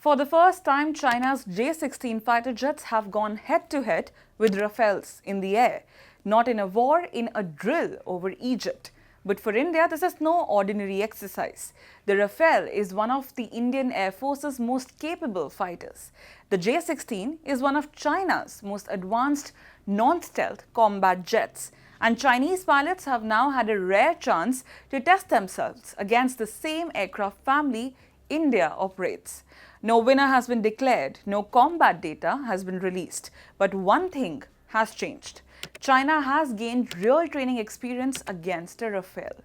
For the first time, China's J-16 fighter jets have gone head-to-head with Rafales in the air, not in a war, in a drill over Egypt. But for India, this is no ordinary exercise. The Rafale is one of the Indian Air Force's most capable fighters. The J-16 is one of China's most advanced non-stealth combat jets. And Chinese pilots have now had a rare chance to test themselves against the same aircraft family India operates. No winner has been declared, no combat data has been released. But one thing has changed. China has gained real training experience against a Rafale.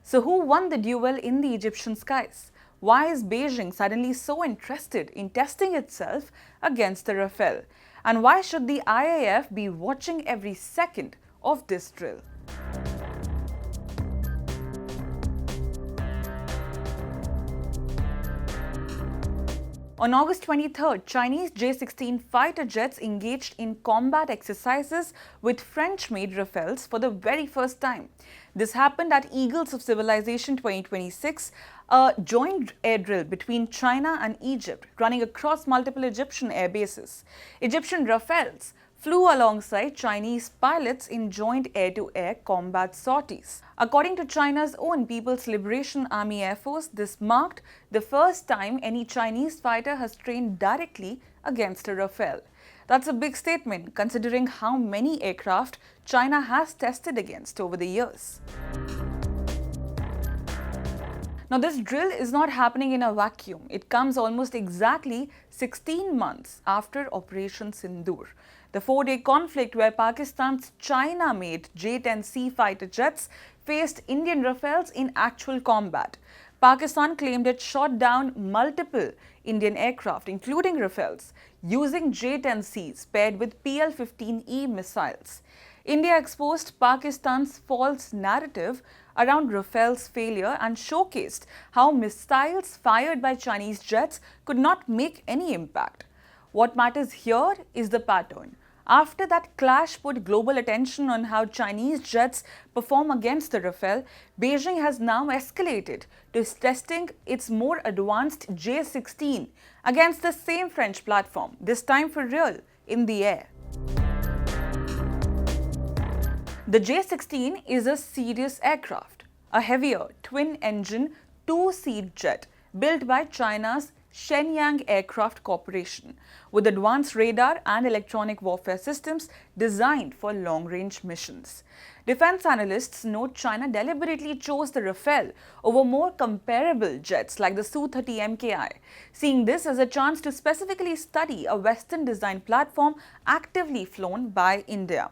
So who won the duel in the Egyptian skies? Why is Beijing suddenly so interested in testing itself against the Rafale? And why should the IAF be watching every second of this drill? On August 23rd, Chinese J-16 fighter jets engaged in combat exercises with French-made Rafales for the very first time. This happened at Eagles of Civilization 2026, a joint air drill between China and Egypt running across multiple Egyptian air bases. Egyptian Rafales flew alongside Chinese pilots in joint air-to-air combat sorties. According to China's own People's Liberation Army Air Force, this marked the first time any Chinese fighter has trained directly against a Rafale. That's a big statement considering how many aircraft China has tested against over the years. Now, this drill is not happening in a vacuum. It comes almost exactly 16 months after Operation Sindoor, the 4-day conflict where Pakistan's China-made J-10C fighter jets faced Indian Rafales in actual combat. Pakistan claimed it shot down multiple Indian aircraft, including Rafales, using J-10Cs paired with PL-15E missiles. India exposed Pakistan's false narrative around Rafale's failure and showcased how missiles fired by Chinese jets could not make any impact. What matters here is the pattern. After that clash put global attention on how Chinese jets perform against the Rafale, Beijing has now escalated to testing its more advanced J-16 against the same French platform, this time for real, in the air. The J-16 is a serious aircraft, a heavier twin-engine two-seat jet built by China's Shenyang Aircraft Corporation, with advanced radar and electronic warfare systems designed for long-range missions. Defense analysts note China deliberately chose the Rafale over more comparable jets like the Su-30 MKI, seeing this as a chance to specifically study a Western-designed platform actively flown by India.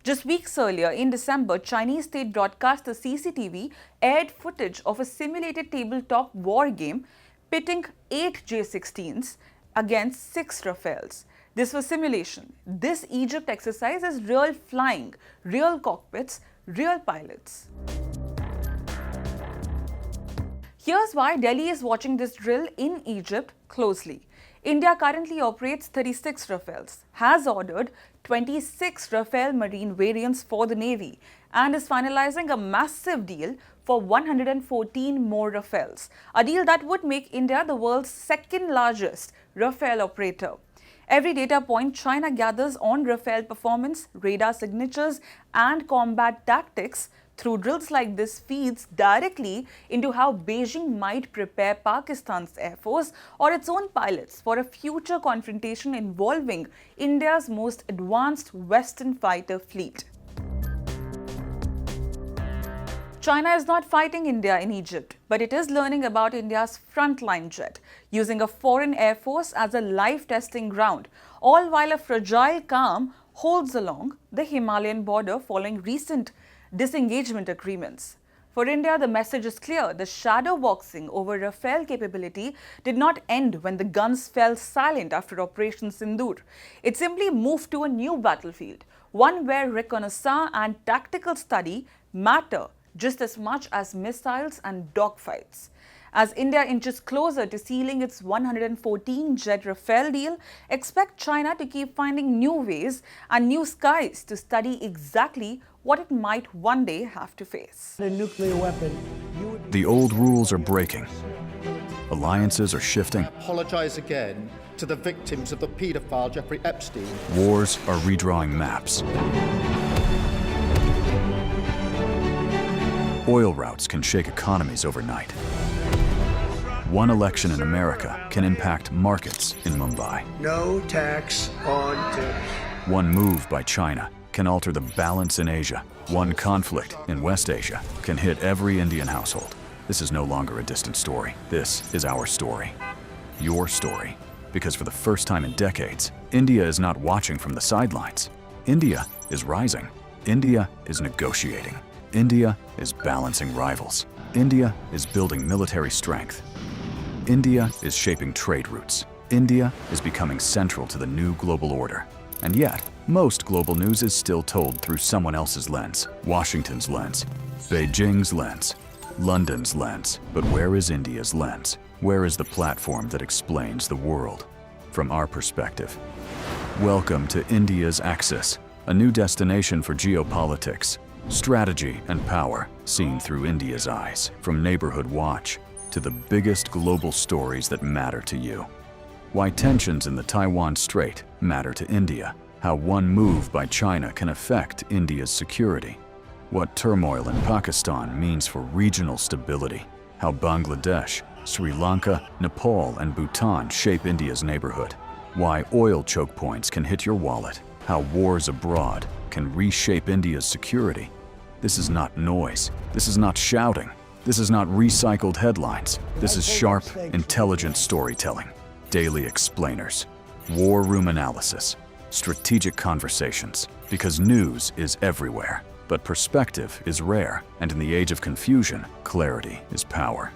Just weeks earlier, in December, Chinese state broadcaster CCTV aired footage of a simulated tabletop war game pitting 8 J-16s against 6 Rafales. This was simulation. This Egypt exercise is real flying, real cockpits, real pilots. Here's why Delhi is watching this drill in Egypt closely. India currently operates 36 Rafales, has ordered 26 Rafale Marine variants for the Navy, and is finalizing a massive deal for 114 more Rafales, a deal that would make India the world's second largest Rafale operator. Every data point China gathers on Rafale performance, radar signatures, and combat tactics through drills like this feeds directly into how Beijing might prepare Pakistan's Air Force or its own pilots for a future confrontation involving India's most advanced Western fighter fleet. China is not fighting India in Egypt, but it is learning about India's frontline jet, using a foreign air force as a live testing ground, all while a fragile calm holds along the Himalayan border following recent disengagement agreements. For India, the message is clear. The shadow boxing over Rafale capability did not end when the guns fell silent after Operation Sindoor. It simply moved to a new battlefield, one where reconnaissance and tactical study matter just as much as missiles and dogfights. As India inches closer to sealing its 114-jet Rafale deal, expect China to keep finding new ways and new skies to study exactly what it might one day have to face. A nuclear weapon. The old rules are breaking. Alliances are shifting. Apologize again to the victims of the paedophile Jeffrey Epstein. Wars are redrawing maps. Oil routes can shake economies overnight. One election in America can impact markets in Mumbai. No tax on tips. One move by China can alter the balance in Asia. One conflict in West Asia can hit every Indian household. This is no longer a distant story. This is our story. Your story. Because for the first time in decades, India is not watching from the sidelines. India is rising. India is negotiating. India is balancing rivals. India is building military strength. India is shaping trade routes. India is becoming central to the new global order. And yet, most global news is still told through someone else's lens. Washington's lens, Beijing's lens, London's lens. But where is India's lens? Where is the platform that explains the world from our perspective? Welcome to India's Axis, a new destination for geopolitics, strategy and power seen through India's eyes. From Neighborhood Watch to the biggest global stories that matter to you. Why tensions in the Taiwan Strait matter to India. How one move by China can affect India's security. What turmoil in Pakistan means for regional stability. How Bangladesh, Sri Lanka, Nepal, and Bhutan shape India's neighborhood. Why oil choke points can hit your wallet. How wars abroad can reshape India's security. This is not noise. This is not shouting. This is not recycled headlines. This is sharp, intelligent storytelling. Daily explainers, war room analysis, strategic conversations. Because news is everywhere, but perspective is rare. And in the age of confusion, clarity is power.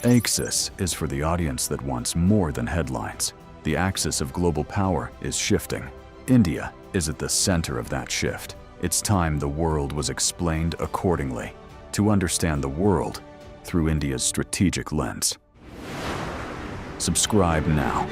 Axis is for the audience that wants more than headlines. The axis of global power is shifting. India is at the center of that shift. It's time the world was explained accordingly. To understand the world through India's strategic lens. Subscribe now.